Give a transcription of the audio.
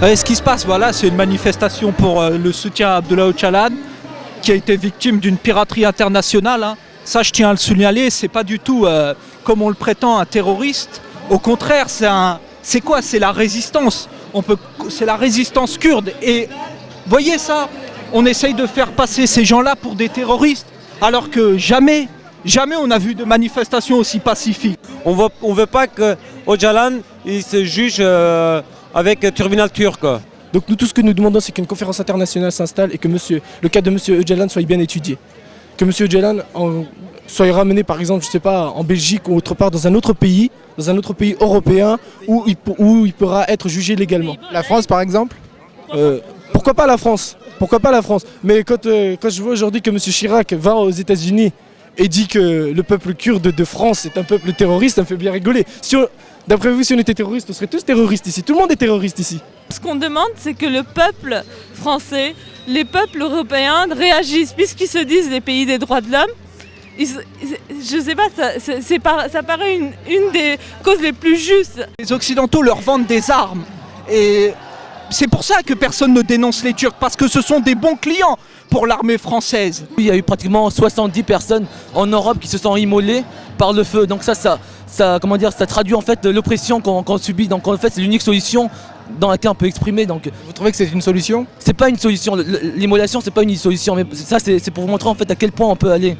Ce qui se passe, voilà, c'est une manifestation pour le soutien à Abdullah Öcalan, qui a été victime d'une piraterie internationale. Hein. Ça, je tiens à le signaler, c'est pas du tout, comme on le prétend, un terroriste. Au contraire, c'est quoi? C'est la résistance. C'est la résistance kurde. Et voyez ça, on essaye de faire passer ces gens-là pour des terroristes, alors que jamais on a vu de manifestation aussi pacifique. On veut pas que Öcalan il se juge avec un tribunal turc. Donc nous, tout ce que nous demandons, c'est qu'une conférence internationale s'installe et que le cas de M. Öcalan soit bien étudié. Que M. Öcalan soit ramené, par exemple, je sais pas, en Belgique ou autre part, dans un autre pays européen où il pourra être jugé légalement. La France, par exemple? Pourquoi pas la France? Pourquoi pas la France? Mais quand je vois aujourd'hui que M. Chirac va aux États-Unis et dit que le peuple kurde de France est un peuple terroriste, ça me fait bien rigoler. D'après vous, si on était terroriste, on serait tous terroristes ici. Tout le monde est terroriste ici. Ce qu'on demande, c'est que le peuple français, les peuples européens réagissent, puisqu'ils se disent les pays des droits de l'homme. Je sais pas, ça paraît une des causes les plus justes. Les Occidentaux leur vendent des armes. Et c'est pour ça que personne ne dénonce les Turcs, parce que ce sont des bons clients pour l'armée française. Il y a eu pratiquement 70 personnes en Europe qui se sont immolées par le feu. Donc ça traduit en fait l'oppression qu'on subit. Donc en fait, c'est l'unique solution dans laquelle on peut exprimer. Donc, vous trouvez que c'est une solution? C'est pas une solution. L'immolation, c'est pas une solution. Mais ça, c'est pour vous montrer en fait à quel point on peut aller.